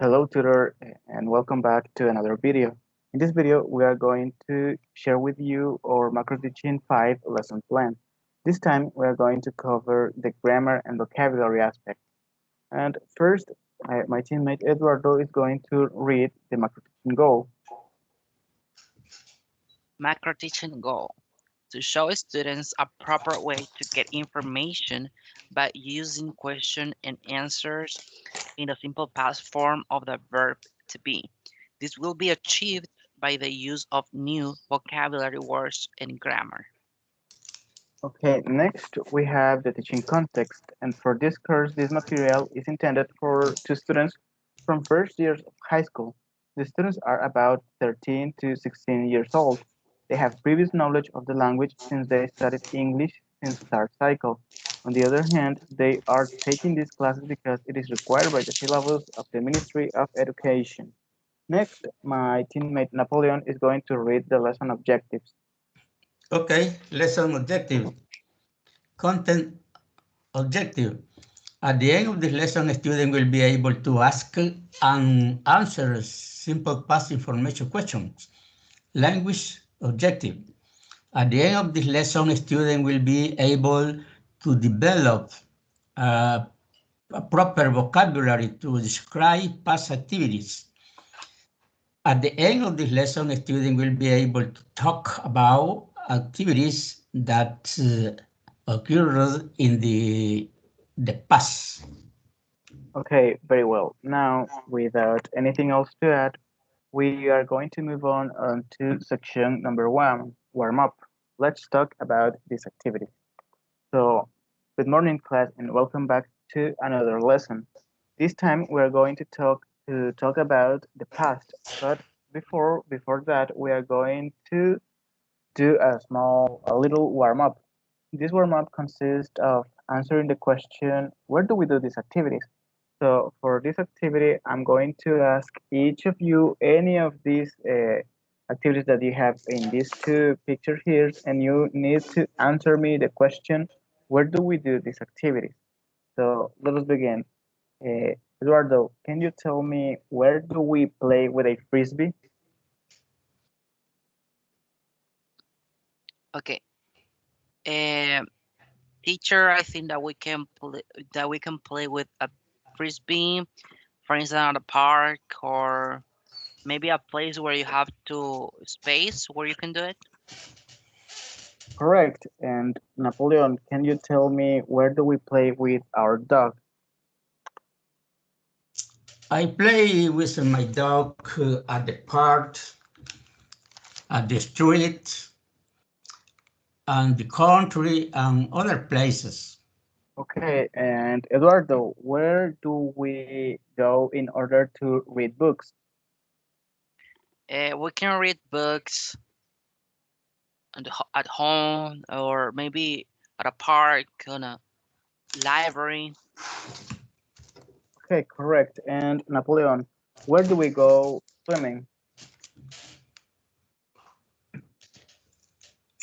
Hello, tutor, and welcome back to another video. In this video, we are going to share with you our macro teaching 5 lesson plan. This time, we are going to cover the grammar and vocabulary aspect. And first, my teammate Eduardo is going to read the macro teaching goal. Macro teaching goal to show students a proper way to get information by using question and answers in the simple past form of the verb to be. This will be achieved by the use of new vocabulary words and grammar. Okay, next we have the teaching context. And for this course, this material is intended for two students from first years of high school. The students are about 13 to 16 years old. They have previous knowledge of the language since they studied English since start cycle. On the other hand, they are taking these classes because it is required by the syllabus of the Ministry of Education. Next, my teammate Napoleon is going to read the lesson objectives. Okay, lesson objective. Content objective. At the end of this lesson, a student will be able to ask and answer simple past information questions. Language objective. At the end of this lesson, a student will be able to develop a proper vocabulary to describe past activities. At the end of this lesson, a student will be able to talk about activities that occurred in the past. Okay, very well. Now, without anything else to add, we are going to move on to section number 1, warm up. Let's talk about this activity. So, good morning, class, and welcome back to another lesson. This time, we are going to talk about the past, but before that, we are going to do a little warm up. This warm up consists of answering the question, where do we do these activities? So for this activity, I'm going to ask each of you any of these activities that you have in these two pictures here, and you need to answer me the question, where do we do these activities? So let us begin. Eduardo, can you tell me where do we play with a frisbee? Okay. Teacher, I think that we can play with a frisbee, for instance, at a park or maybe a place where you have to space where you can do it. Correct. And Napoleon, can you tell me where do we play with our dog? I play with my dog at the park, at the street, and the country, and other places. Okay, and Eduardo, where do we go in order to read books? We can read books at home or maybe at a park on a library. Okay, correct. And Napoleon, where do we go swimming?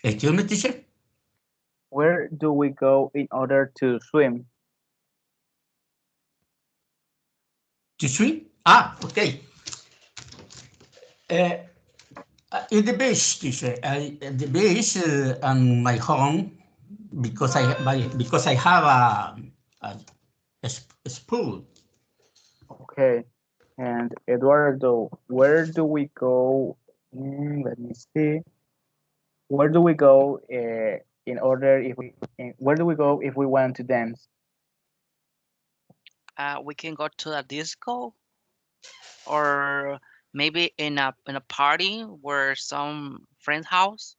Excuse me, teacher? Where do we go in order to swim? To swim? Ah, okay. Uh, in the beach, teacher. The beach and my home because I have a spool. Okay, and Eduardo, where do we go? Let me see. Where do we go in order if we where do we go if we want to dance? We can go to a disco or maybe in a party where some friend's house.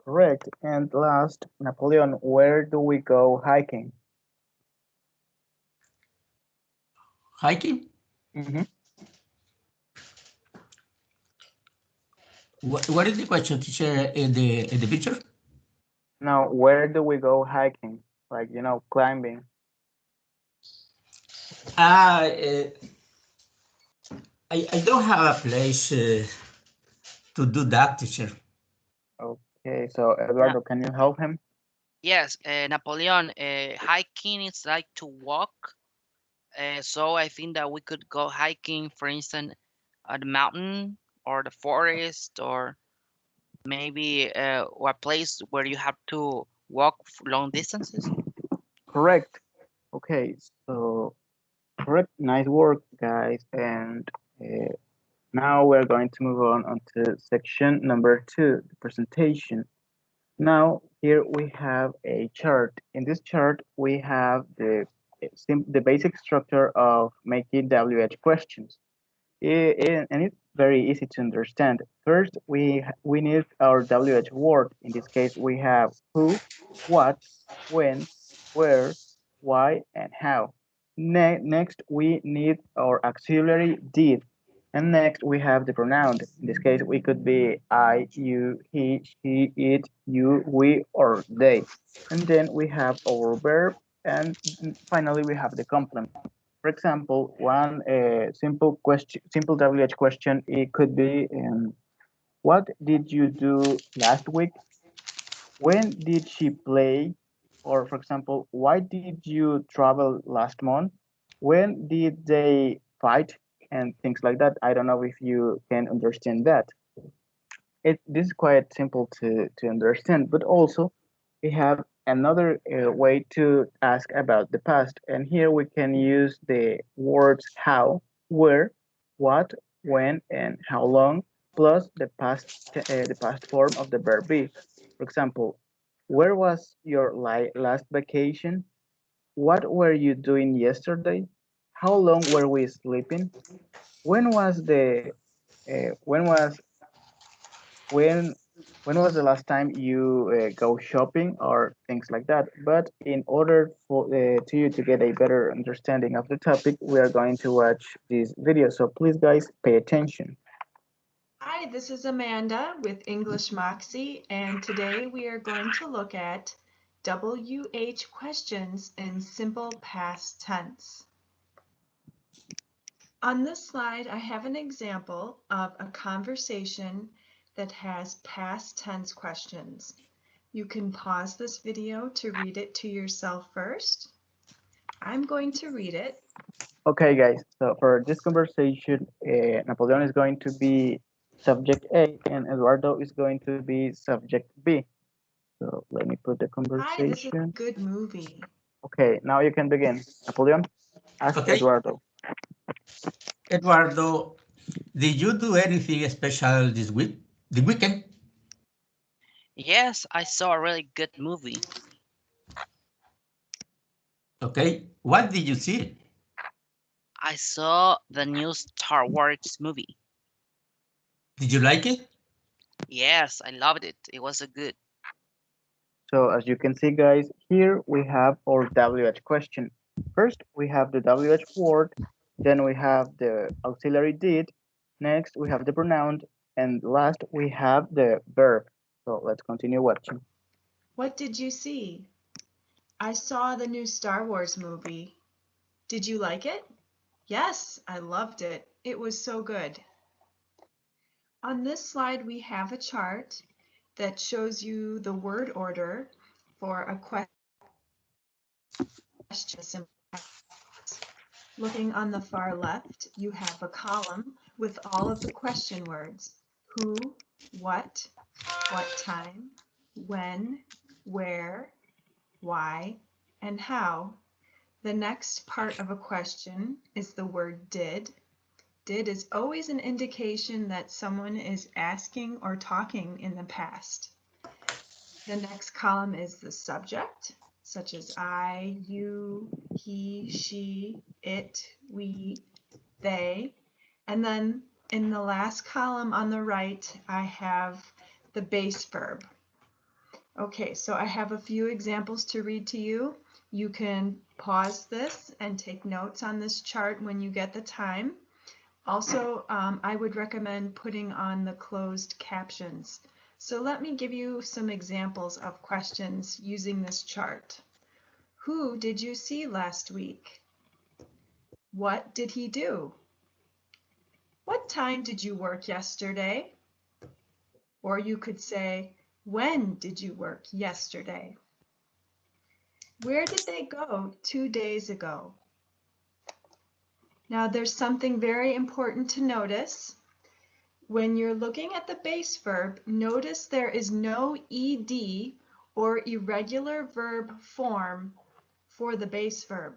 Correct. And last, Napoleon, where do we go hiking? Hiking? Hmm. What is the question, teacher, in the picture? Now, where do we go hiking? Like, climbing. Uh, I don't have a place to do that, teacher. Okay, so Na- Eduardo, can you help him? yes, Napoleon, hiking is like to walk So I think that we could go hiking, for instance, at the mountain or the forest, or maybe a place where you have to walk long distances. Correct. Okay, so correct. Nice work, guys. And uh, now we're going to move on to section number two, the presentation. Now, here we have a chart. In this chart, we have the basic structure of making WH questions. And it's very easy to understand. First, we need our WH word. In this case, we have who, what, when, where, why, and how. Next, we need our auxiliary did. And next, we have the pronoun. In this case, we could be I, you, he, she, it, you, we, or they. And then we have our verb. And finally, we have the complement. For example, one simple question, simple WH question, it could be, what did you do last week? When did she play? Or for example, why did you travel last month? When did they fight? And things like that. I don't know if you can understand that. This is quite simple to understand, but also we have another way to ask about the past, and here we can use the words how, where, what, when, and how long, plus the past form of the verb be. For example, where was your last vacation? What were you doing yesterday? How long were we sleeping? When was the when was when when was the last time you go shopping or things like that? But in order for to you to get a better understanding of the topic, we are going to watch this video, so please guys pay attention. Hi, this is Amanda with English Moxie, and today we are going to look at WH questions in simple past tense. On this slide, I have an example of a conversation that has past tense questions. You can pause this video to read it to yourself first. I'm going to read it. Okay guys, so for this conversation, Napoleon is going to be subject A and Eduardo is going to be subject B. So let me put the Hi, this is a conversation. good movie. Okay, now you can begin. Napoleon, ask Okay, Eduardo. Eduardo, did you do anything special this week? The weekend? Yes, I saw a really good movie. Okay, what did you see? I saw the new Star Wars movie. Did you like it? Yes, I loved it. It was a good. So as you can see, guys, here we have our WH question. First, we have the WH word, then we have the auxiliary did, next we have the pronoun, and last we have the verb. So let's continue watching. What did you see? I saw the new Star Wars movie. Did you like it? Yes, I loved it. It was so good. On this slide, we have a chart that shows you the word order for a question. Looking on the far left, you have a column with all of the question words: who, what time, when, where, why, and how. The next part of a question is the word did. Did is always an indication that someone is asking or talking in the past. The next column is the subject, such as I, you, he, she, it, we, they. And then in the last column on the right, I have the base verb. Okay, so I have a few examples to read to you. You can pause this and take notes on this chart when you get the time. Also, I would recommend putting on the closed captions. So let me give you some examples of questions using this chart. Who did you see last week? What did he do? What time did you work yesterday? Or you could say, when did you work yesterday? Where did they go 2 days ago? Now there's something very important to notice. When you're looking at the base verb, notice there is no ed or irregular verb form for the base verb.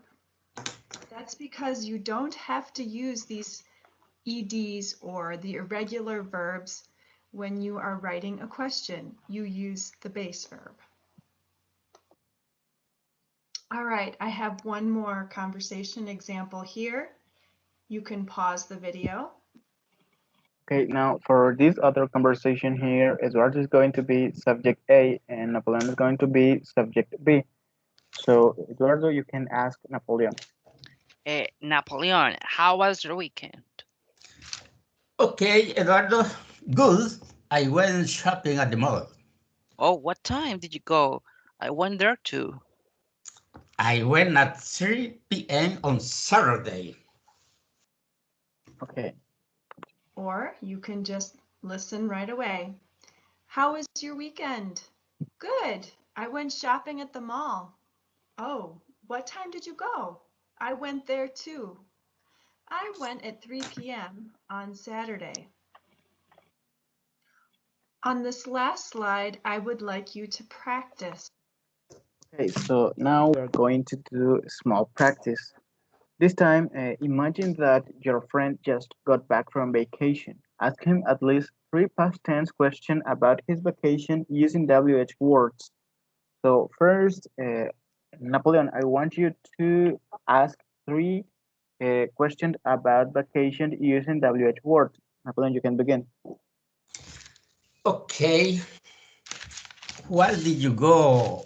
That's because you don't have to use these eds or the irregular verbs when you are writing a question. You use the base verb. All right, I have one more conversation example here. You can pause the video. Okay, now for this other conversation here, Eduardo is going to be subject A and Napoleon is going to be subject B. So, Eduardo, you can ask Napoleon. Napoleon, how was your weekend? Okay, Eduardo, good. I went shopping at the mall. Oh, what time did you go? I went there too. I went at 3 p.m. on Saturday. Okay, Or you can just listen right away. How was your weekend? Good. I went shopping at the mall. Oh, what time did you go? I went there too. I went at 3 p.m. on Saturday. On this last slide, I would like you to practice. okay, so now we are going to do a small practice. This time, imagine that your friend just got back from vacation. Ask him at least three past tense questions about his vacation using WH words. So first, Napoleon, I want you to ask three questions about vacation using WH words. Napoleon, you can begin. Okay, where did you go,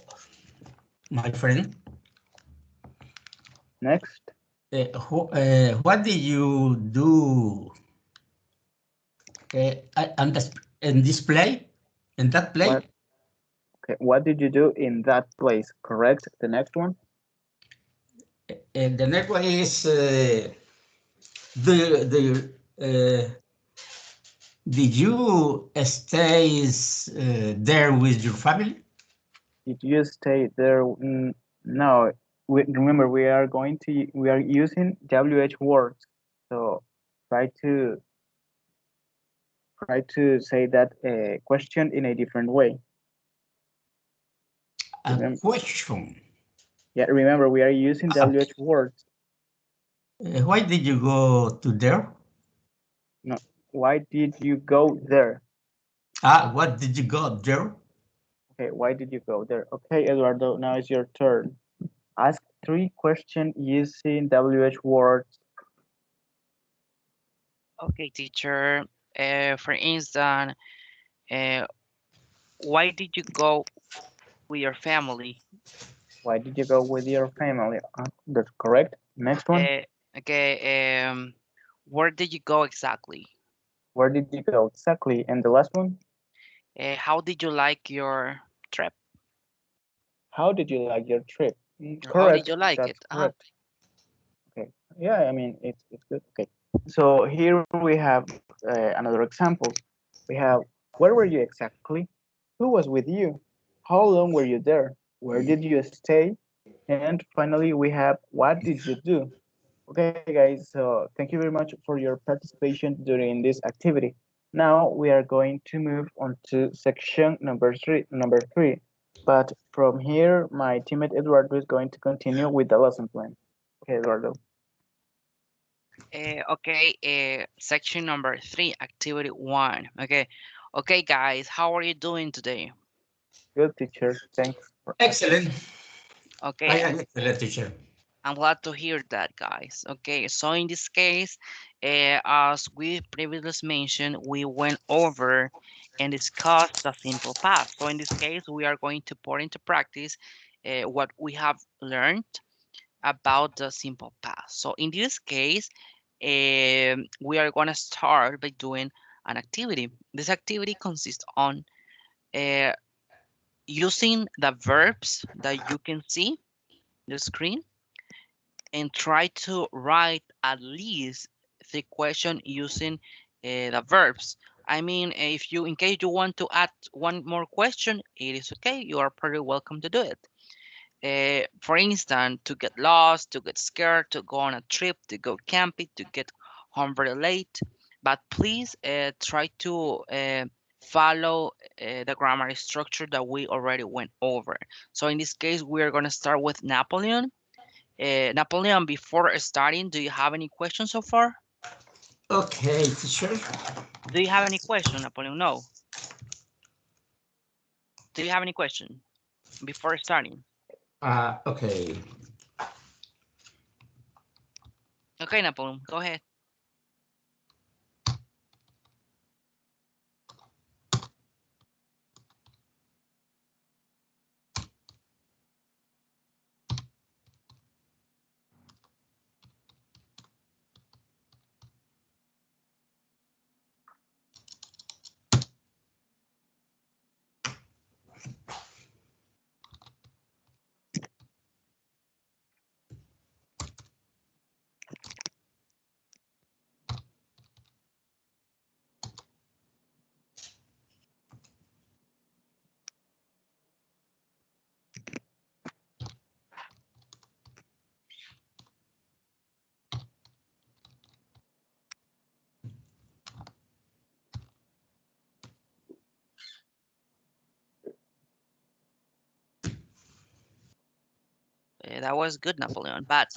my friend? Next, What did you do in this play? In that play? what? Okay, what did you do in that place? Correct. The next one. The next one is the did you stay there with your family? Did you stay there? No. Remember, we are using WH words. So try to say that question in a different way. A Remember, question. yeah, remember we are using WH words. Why did you go to there? No, why did you go there? What did you go there? Okay, why did you go there? Okay, Eduardo, now it's your turn. Ask three questions using WH words. Okay, teacher. For instance, uh, why did you go with your family? Why did you go with your family? That's correct. Next one. Okay, where did you go exactly? Where did you go exactly? And the last one. How did you like your trip? How did you like your trip? Or how did Correct. you like it? That's correct. Okay. Yeah, I mean it's good. Okay. So here we have another example. We have where were you exactly? Who was with you? How long were you there? Where did you stay? And finally, we have what did you do? Okay, guys. So thank you very much for your participation during this activity. Now we are going to move on to section number three. But from here, my teammate Eduardo is going to continue with the lesson plan. Okay, Eduardo. Okay, section number 3, activity 1. Okay, guys, how are you doing today? Good teacher. Thanks for asking. Excellent. I Okay, am excellent teacher. I'm glad to hear that, guys. Okay, so in this case, as we previously mentioned, we went over and discussed the simple past. So in this case, we are going to put into practice what we have learned about the simple past. So in this case, we are going to start by doing an activity. This activity consists on uh, using the verbs that you can see on the screen and try to write at least the question using the verbs. I mean, if you, in case you want to add one more question, it is okay. You are pretty welcome to do it. For instance, to get lost, to get scared, to go on a trip, to go camping, to get home very late. But please try to follow the grammar structure that we already went over. So in this case, we are going to start with Napoleon. Napoleon, before starting, do you have any questions so far? Okay, teacher. Do you have any question, Napoleon? No. Do you have any question before starting? Okay. Okay, Napoleon, go ahead. That was good, Napoleon. But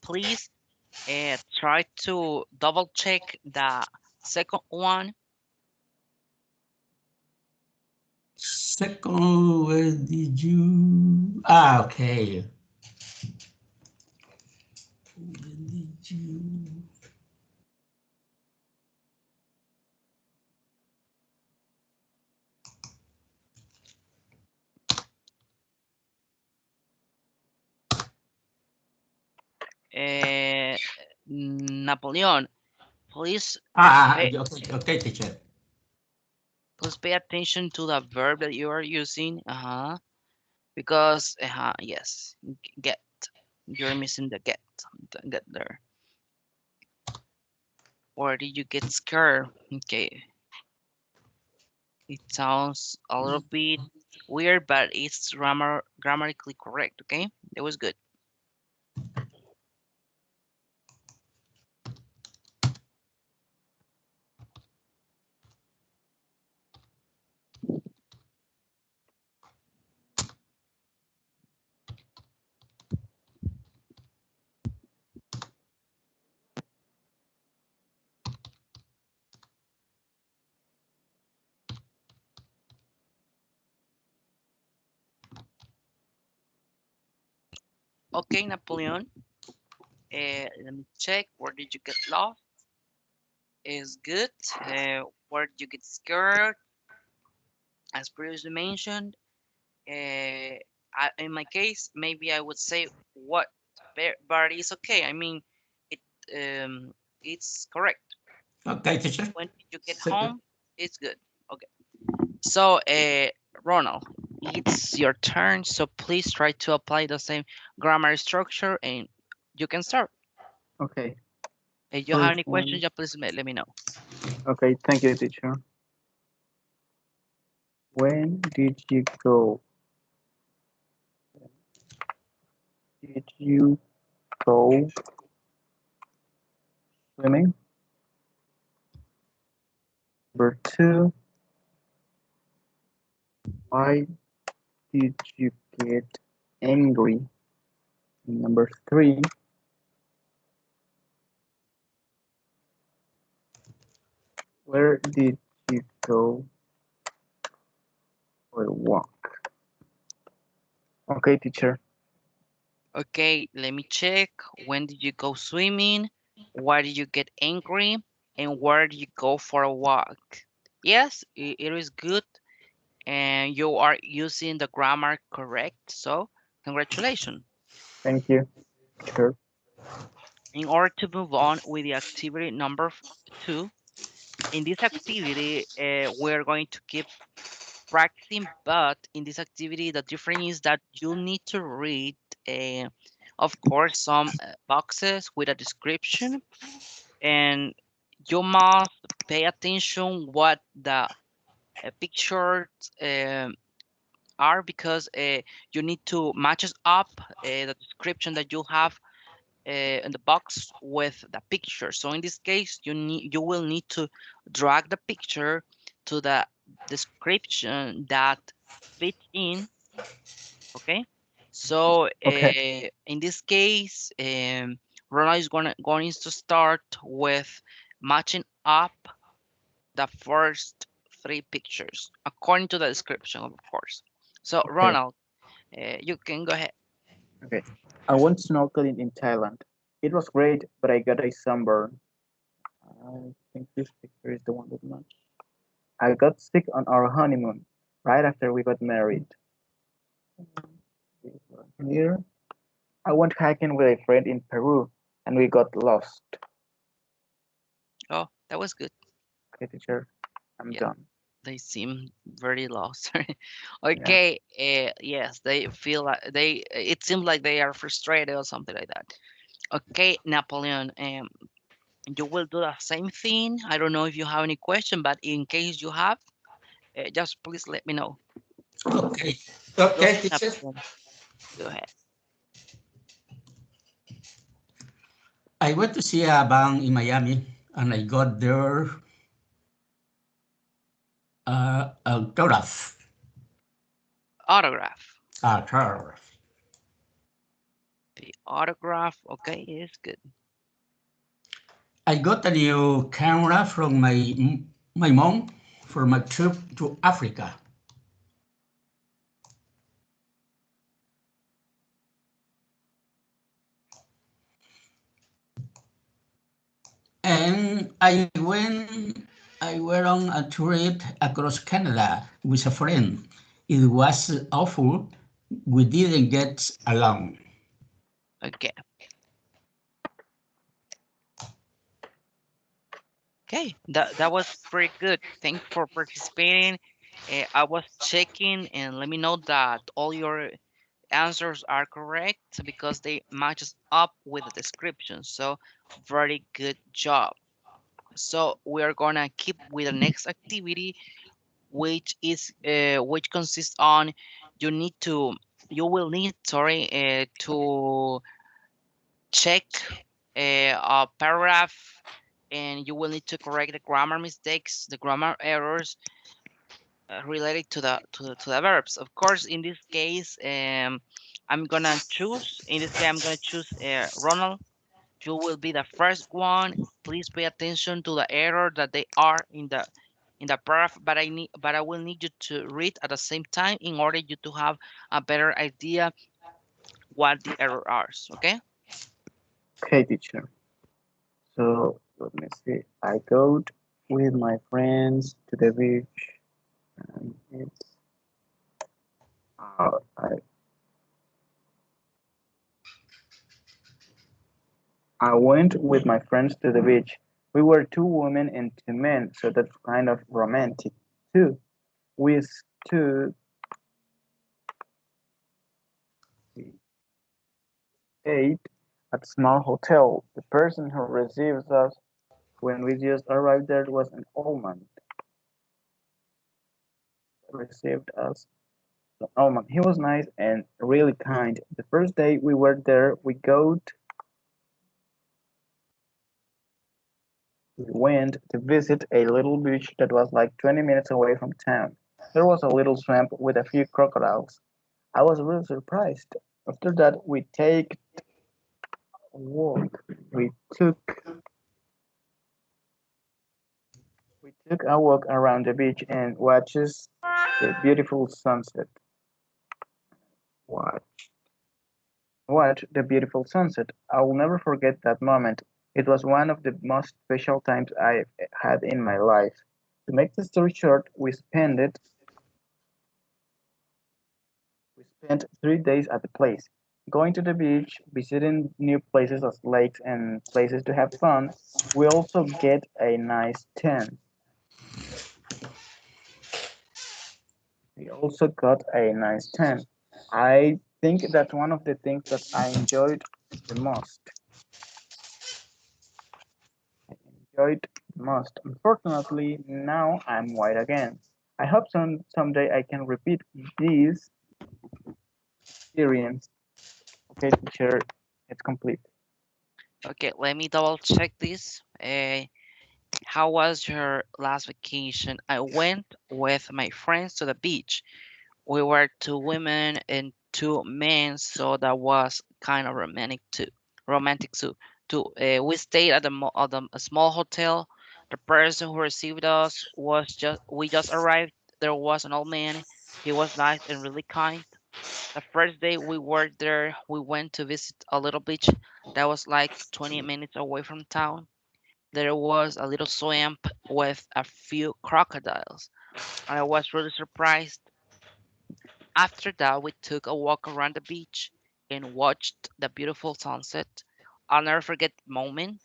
please try to double check the second one. Second, where did you? Okay. Where did you? Napoleon, please pay, Okay, teacher. please pay attention to the verb that you are using. Because yes, get. You're missing the get. Get there. Or did you get scared? Okay, it sounds a little bit weird, but it's grammatically correct. Okay, it was good. Okay, Napoleon. Let me check. Where did you get lost? Is good. Where did you get scared? As previously mentioned. In my case, maybe I would say what, but it's okay. I mean, it it's correct. Okay, teacher. When did you get Second. home? It's good. Okay. So, Ronald, it's your turn. So please try to apply the same grammar structure, and you can start. Okay. If you have First any questions, one. just please let me know. Okay. Thank you, teacher. When did you go? Did you go swimming? Number two. Why did you get angry? Number three. Where did you go for a walk? Okay, teacher. Okay, let me check. When did you go swimming? Why did you get angry? And where did you go for a walk? Yes, it is good. And you are using the grammar correct. So, congratulations. Thank you, teacher. In order to move on with the activity number two, in this activity, we're going to keep practicing, but in this activity, the difference is that you need to read, uh, of course, some boxes with a description, and you must pay attention what the picture um are because you need to matches up the description that you have in the box with the picture. So in this case, you will need to drag the picture to the description that fits in. Okay. So Okay. in this case, Ronald is going to start with matching up the first three pictures according to the description, of course. So Okay. Ronald, you can go ahead. Okay. I went snorkeling in Thailand. It was great, but I got a sunburn. I think this picture is the one that matched. I got sick on our honeymoon, right after we got married. Here, I went hiking with a friend in Peru, and we got lost. Oh, that was good. Okay, teacher, I'm Yeah, done. they seem very lost. Yeah. Okay, yes, they feel like it seems like they are frustrated or something like that. Okay, Napoleon, you will do the same thing. I don't know if you have any question, but in case you have, just please let me know. Okay. Go Okay, ahead, teacher. Napoleon. Go ahead. I went to see a band in Miami, and I got their autograph. Autograph. Autograph. The autograph. Okay, is good. I got a new camera from my mom for my trip to Africa. And I went on a trip across Canada with a friend. It was awful. We didn't get along. Okay. Okay, that was pretty good. Thanks for participating. I was checking and let me know that all your answers are correct because they matches up with the description. So very good job. So we are gonna keep with the next activity, which consists on you need to you will need to check a paragraph and you will need to correct the grammar mistakes, the grammar errors related to the verbs. Of course, in this case, I'm gonna choose. In this case, I'm gonna choose Ronald. You will be the first one. Please pay attention to the error that they are in the paragraph. But I will need you to read at the same time in order you to have a better idea what the error are. Okay? Okay, teacher. So let me see. I go with my friends to the beach, and uh, I I went with my friends to the beach. We were two women and two men, so that's kind of romantic too. We stood ate at a small hotel. The person who receives us when we just arrived there was an old man. Received us. An old man. He was nice and really kind. The first day we were there, we went to visit a little beach that was like 20 minutes away from town. There was a little swamp with a few crocodiles. I was really surprised. After that, a walk. We took we took a walk around the beach and watches the beautiful sunset. Watch, watch the beautiful sunset. I will never forget that moment. It was one of the most special times I've had in my life. To make the story short, we spent 3 days at the place, going to the beach, visiting new places as lakes and places to have fun. We also get a nice tan. We also got a nice tan. I think that's one of the things that I the most. I enjoyed the most. Unfortunately, now I'm white again. I hope someday I can repeat this experience. Okay, teacher, it's complete. Okay, let me double check this. How was your last vacation? I went with my friends to the beach. We were two women and two men, so that was kind of romantic too. Romantic too. We stayed at a small hotel. The person who received us was just we just arrived. There was an old man. He was nice and really kind. The first day we were there, we went to visit a little beach that was like 20 minutes away from town. There was a little swamp with a few crocodiles. I was really surprised. After that, we took a walk around the beach and watched the beautiful sunset. I'll never forget the moment.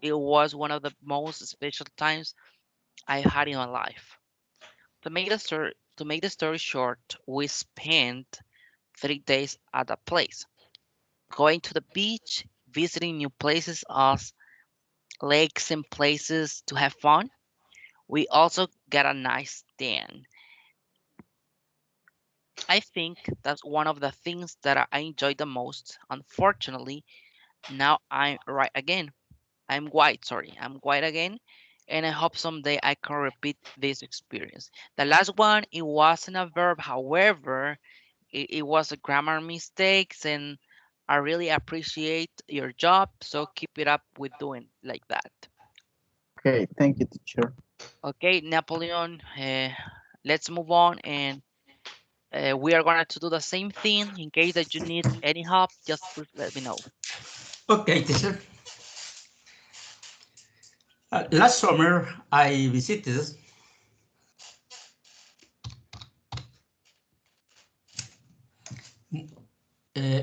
It was one of the most special times I had in my life. To make the story short, we spent 3 days at the place, going to the beach, visiting new places as lakes and places to have fun. We also got a nice tan. I think that's one of the things that I enjoy the most. Unfortunately, now I'm white, sorry. I'm white again. And I hope someday I can repeat this experience. The last one, it wasn't a verb. However, it was a grammar mistakes and I really appreciate your job. So keep it up with doing like that. Okay, thank you, teacher. Okay, Napoleon, let's move on and we are going to do the same thing. In case that you need any help, just please let me know. Okay, teacher. Last summer, I visited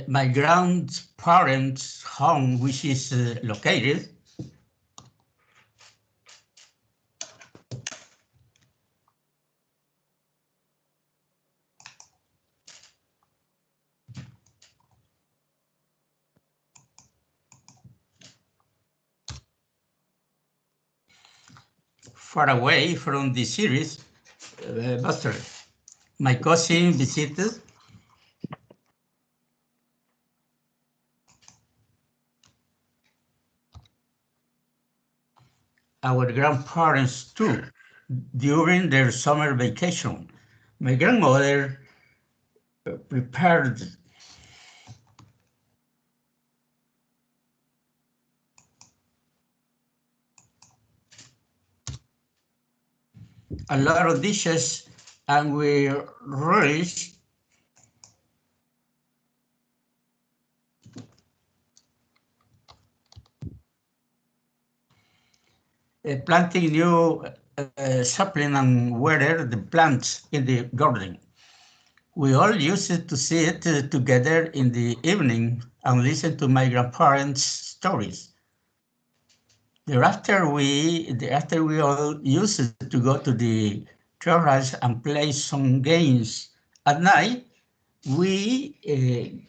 my grandparents' home, which is located far away from the series, Buster. My cousin visited our grandparents too during their summer vacation. My grandmother prepared a lot of dishes and we relished planting new sapling and water the plants in the garden. We all used to sit together in the evening and listen to my grandparents' stories. Thereafter we all used to go to the terrace and play some games. At night, we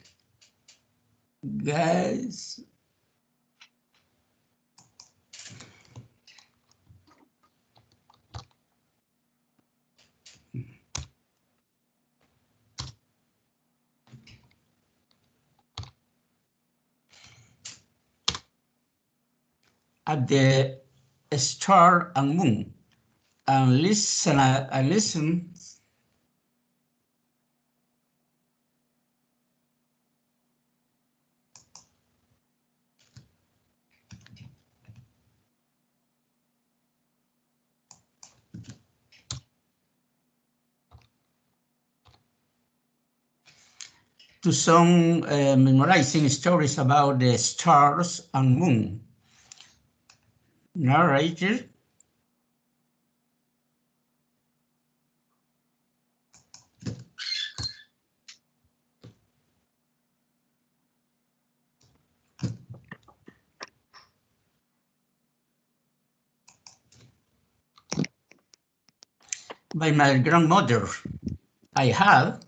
guys at the star and moon and listen to some memorizing stories about the stars and moon, narrated by my grandmother. I had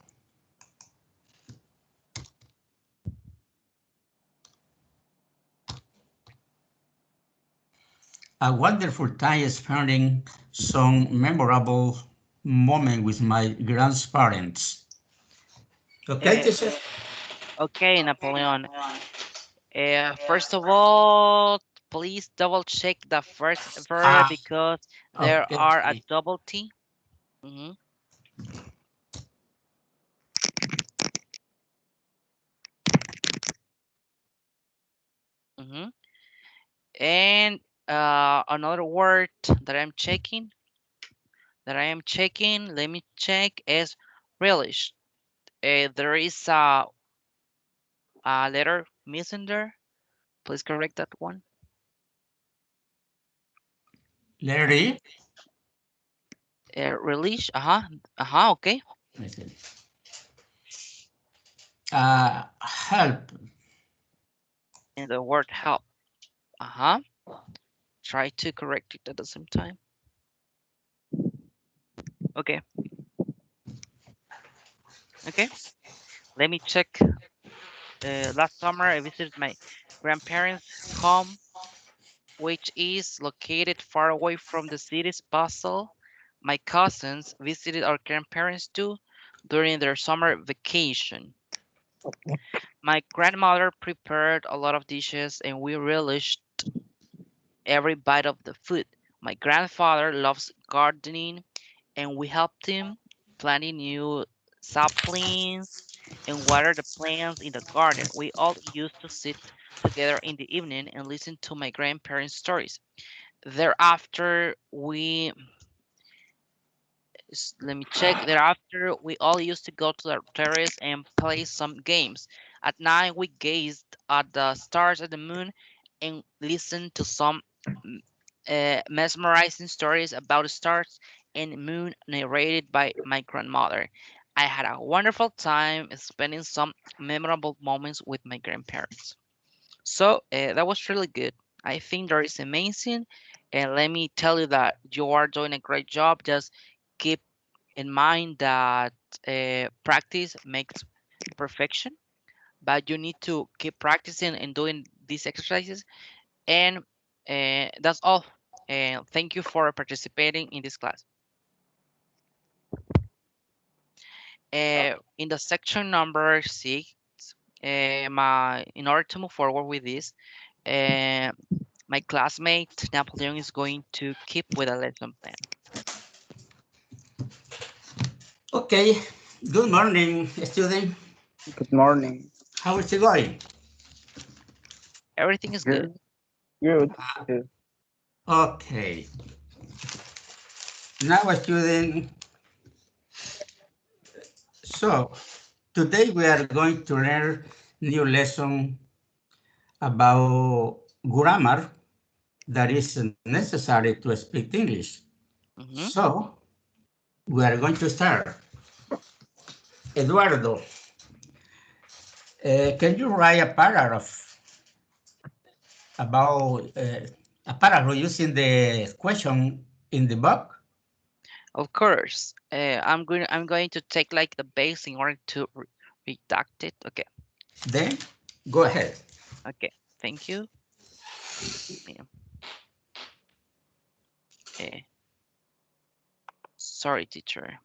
a wonderful time spending some memorable moment with my grandparents. Okay, Uh, teacher? okay, Napoleon. First of all, please double check the first verb Ah, because there are a okay. double T. hmm hmm And another word that that I am checking, let me check, is relish. There is a letter missing there. Please correct that one. Larry? Relish. Okay. Help. And the word help. Uh-huh. Try to correct it at the same time. Okay. Okay. Let me check. Last summer, I visited my grandparents' home, which is located far away from the city's bustle. My cousins visited our grandparents too during their summer vacation. My grandmother prepared a lot of dishes and we relished every bite of the food. My grandfather loves gardening and we helped him planting new saplings and water the plants in the garden. We all used to sit together in the evening and listen to my grandparents' stories. Thereafter, let me check. Thereafter, we all used to go to the terrace and play some games. At night, we gazed at the stars and the moon and listened to some mm, mesmerizing stories about the stars and moon narrated by my grandmother. I had a wonderful time spending some memorable moments with my grandparents. So that was really good. I think that is amazing. And let me tell you that you are doing a great job. Just keep in mind that practice makes perfection, but you need to keep practicing and doing these exercises. And that's all. And thank you for participating in this class. In the section number 6, in order to move forward with this, uh, my classmate Napoleon is going to keep with a lesson plan. Okay. Good morning, student. Good morning. How is it going? Everything is good. Good. Good. Good. Okay. Now, student. So, today we are going to learn new lesson about grammar that is necessary to speak English. hmm So, we are going to start. Eduardo, can you write a paragraph about a paragraph using the question in the book? Of course, I'm going to take like the base in order to redact it. Okay, Then, go ahead. okay. Thank you. Yeah. Eh, sorry, teacher.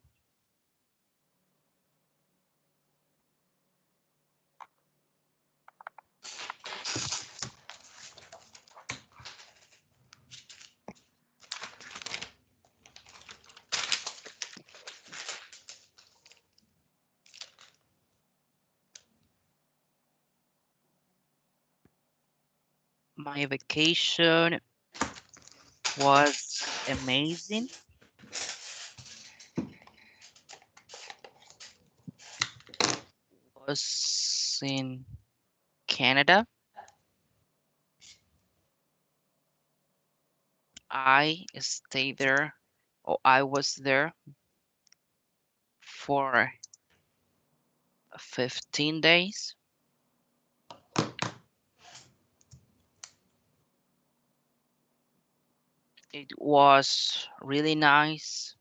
My vacation was amazing. Was in Canada. I stayed there, or I was there for 15 days. It was really nice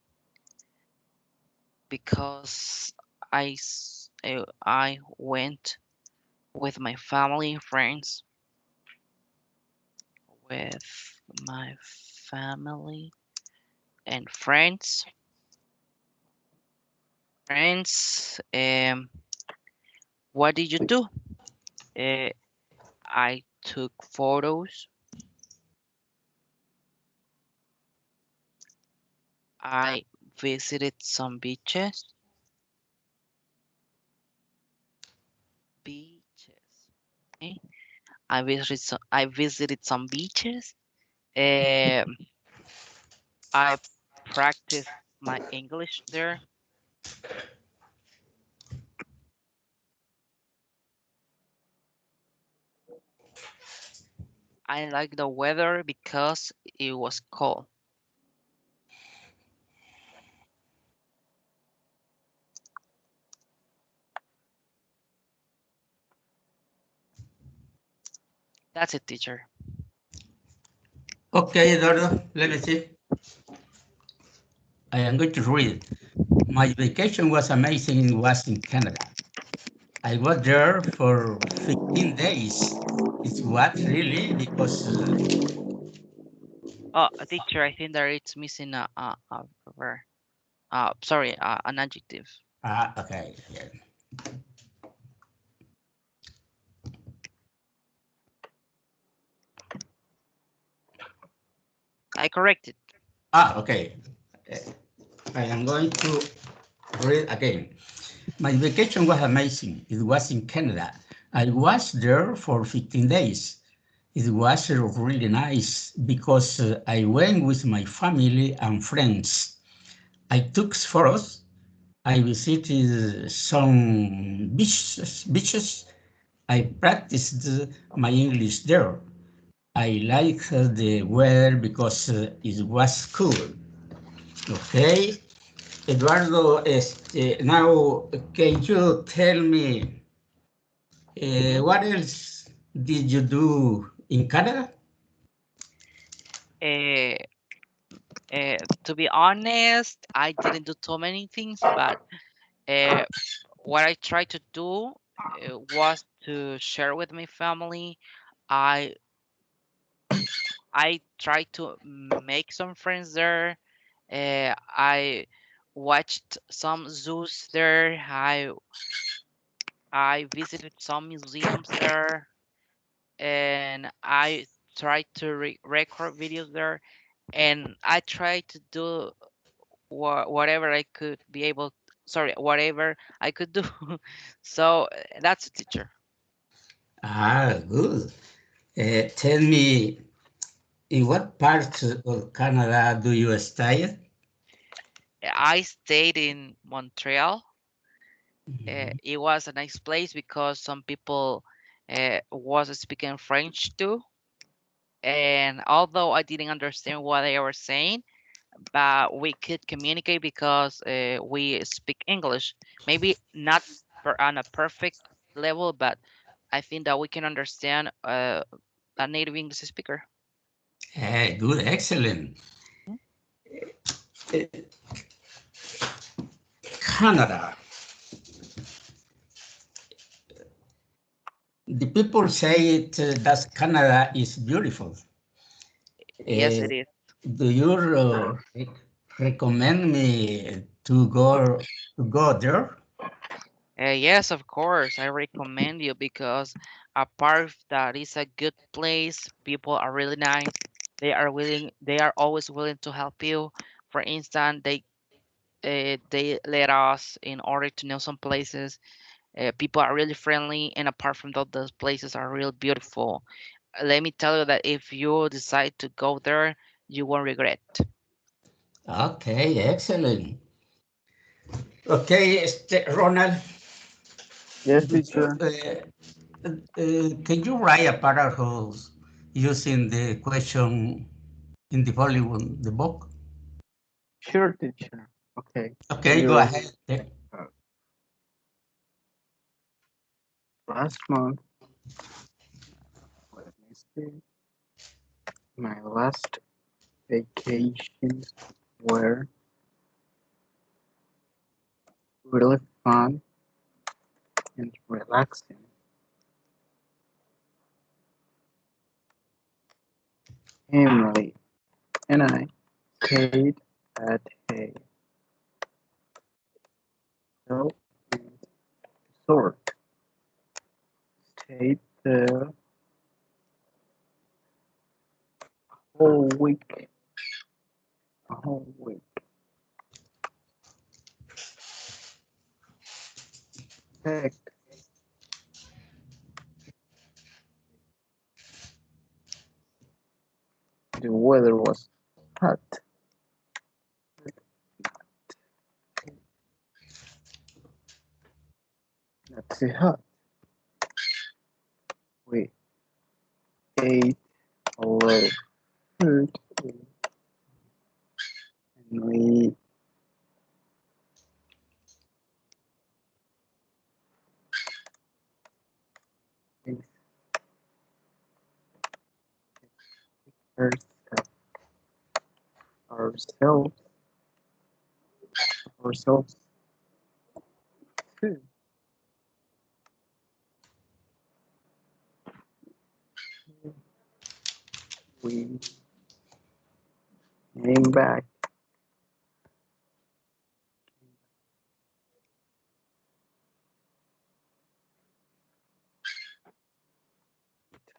because I went with my family, friends, with my family and friends. friends. What did you do? I took photos. I visited some beaches. Beaches. Okay. I visited some beaches. Um, I practiced my English there. I like the weather because it was cold. That's it, teacher. Okay, Eduardo, let me see. I am going to read. My vacation was amazing. Was in Canada. I was there for 15 days. It's what really because Oh, teacher, I think that it's missing a verb. Sorry, an adjective. okay, yeah. I corrected. Okay. I am going to read again. My vacation was amazing. It was in Canada. I was there for 15 days. It was really nice because I went with my family and friends. I took photos. I visited some beaches. I practiced my English there. I liked the weather because it was cool. Okay, Eduardo, now can you tell me Mhm. what else did you do in Canada? Uh, to be honest, I didn't do too many things, but uh, what I tried to do was to share with my family. I I tried to make some friends there. I watched some zoos there. I visited some museums there, and I tried to record videos there, and I tried to do whatever I could be able. Sorry, whatever I could do. So that's a teacher. Good. Tell me, in what part of Canada do you stay? I stayed in Montreal. Mhm. It was a nice place because some people was speaking French too. And although I didn't understand what they were saying, but we could communicate because we speak English. Maybe not on a perfect level, but I think that we can understand a native English speaker. Good, excellent. Uh, Canada. The people say it that Canada is beautiful. Yes, Uh, it is. do you recommend me to go there? Yes, of course. I recommend you because apart of that is a good place. People are really nice. They are willing. They are always willing to help you. For instance, they let us in order to know some places. People are really friendly, and apart from that, those places are real beautiful. Let me tell you that if you decide to go there, you won't regret. Okay, excellent. Okay, Ronald, Yes, do you, teacher. can you write a paragraph using the question in the volume, the book? Sure, teacher. Okay. Okay, go You ahead. uh, last month, let me see. My last vacations were really fun and relaxing. Emily and I stayed at a will resort. Stay the whole week. A whole week. Expect the weather was hot. Not too hot. We ate a lot of food and we ourselves ourselves ourselves too. We came back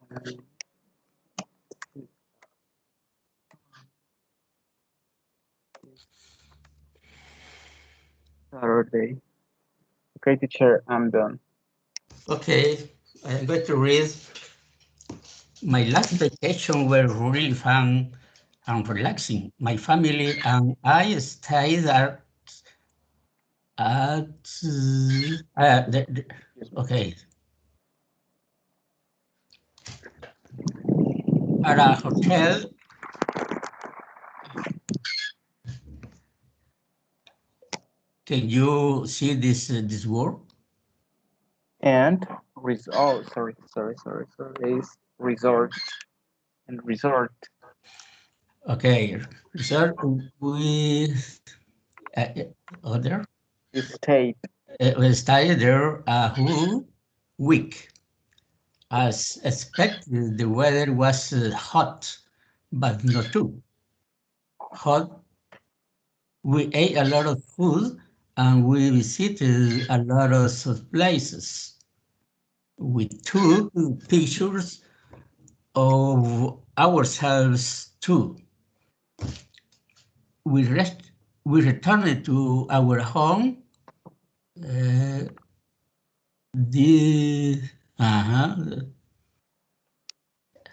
time Saturday. Okay, teacher, I'm done. Okay, I'm going to read. My last vacation were really fun and relaxing. My family and I stayed okay, at a hotel. Can you see this word? And oh, sorry. Is resort and resort. Okay, so we other State. we stayed there a whole week. As expected, the weather was hot, but not too hot. We ate a lot of food and we visited a lot of places. We took pictures of ourselves too. We rest, we returned to our home the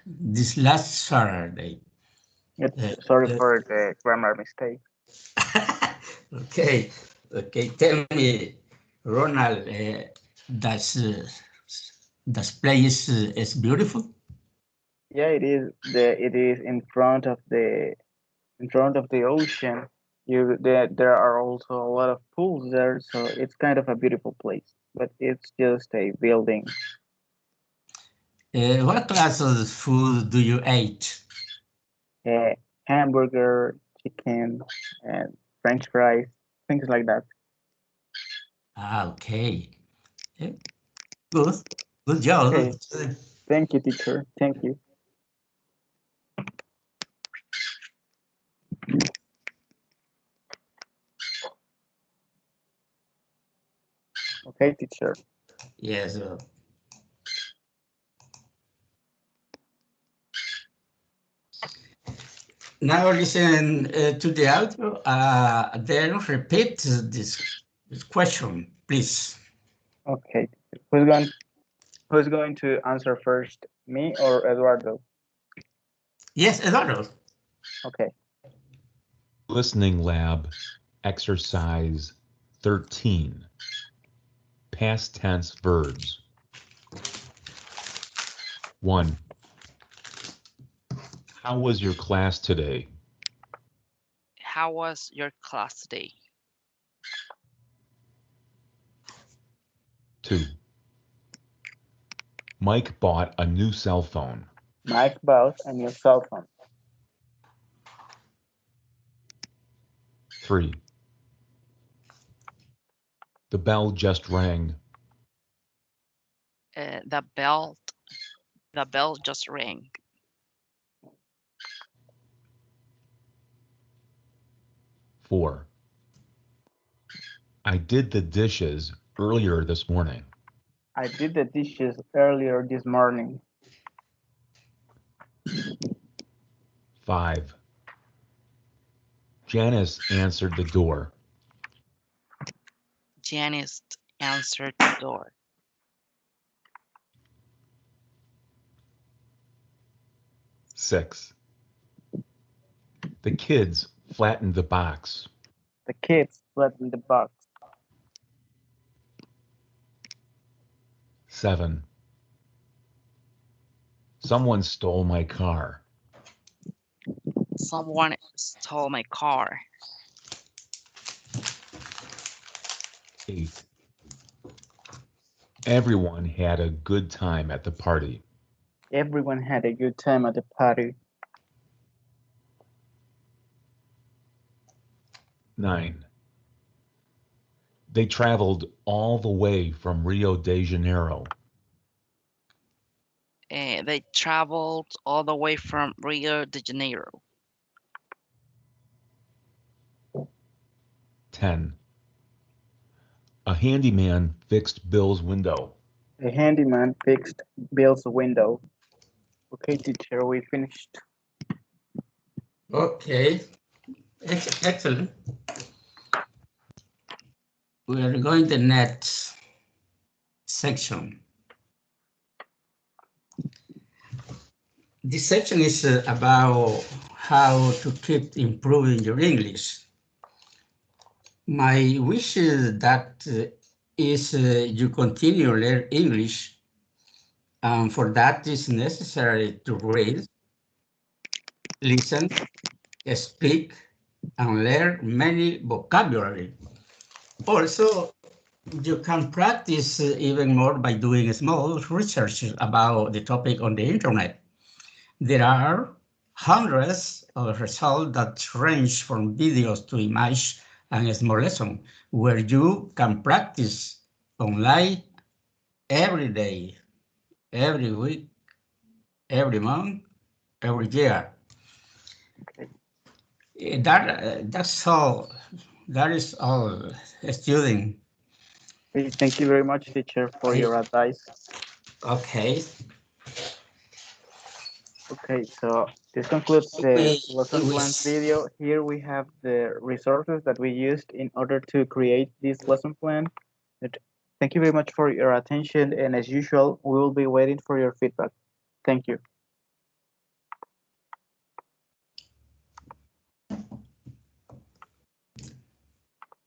this last Saturday. Sorry for the grammar mistake. Okay, okay. Tell me, Ronald, does this place is beautiful? Yeah, it is. It is in front of the ocean. There are also a lot of pools there, so it's kind of a beautiful place. But it's just a building. What class of food do you eat? Hamburger, chicken, and French fries, things like that. Okay. Eh, Good. Good job. Okay, thank you, teacher. Thank you. Okay, teacher. Yes. Now listen to the audio. Then repeat this question, please. Okay, who's going to answer first? Me or Eduardo? Yes, Eduardo. Okay. Listening lab, exercise 13. Past tense verbs. 1. How was your class today? How was your class today? 2. Mike bought a new cell phone. Mike bought a new cell phone. 3. The bell just rang. The bell just rang. 4. I did the dishes earlier this morning. I did the dishes earlier this morning. 5. Janice answered the door. Janice answered the door. 6. The kids flattened the box. The kids flattened the box. 7. Someone stole my car. Someone stole my car. 8. Everyone had a good time at the party. Everyone had a good time at the party. 9. They traveled all the way from Rio de Janeiro. They traveled all the way from Rio de Janeiro. 10. A handyman fixed Bill's window. A handyman fixed Bill's window. Okay, teacher, we finished. Okay, excellent. We are going to the next section. This section is about how to keep improving your English. My wish is that you continue to learn English, and for that it's necessary to read, listen, speak, and learn many vocabulary. Also, you can practice even more by doing small research about the topic on the internet. There are hundreds of results that range from videos to images and small lessons where you can practice online every day, every week, every month, every year. That's all. That is all, student. Okay, thank you very much, teacher, for your advice. Okay. Okay, so this concludes the lesson plans We video. Here we have the resources that we used in order to create this lesson plan. But thank you very much for your attention, and as usual, we will be waiting for your feedback. Thank you.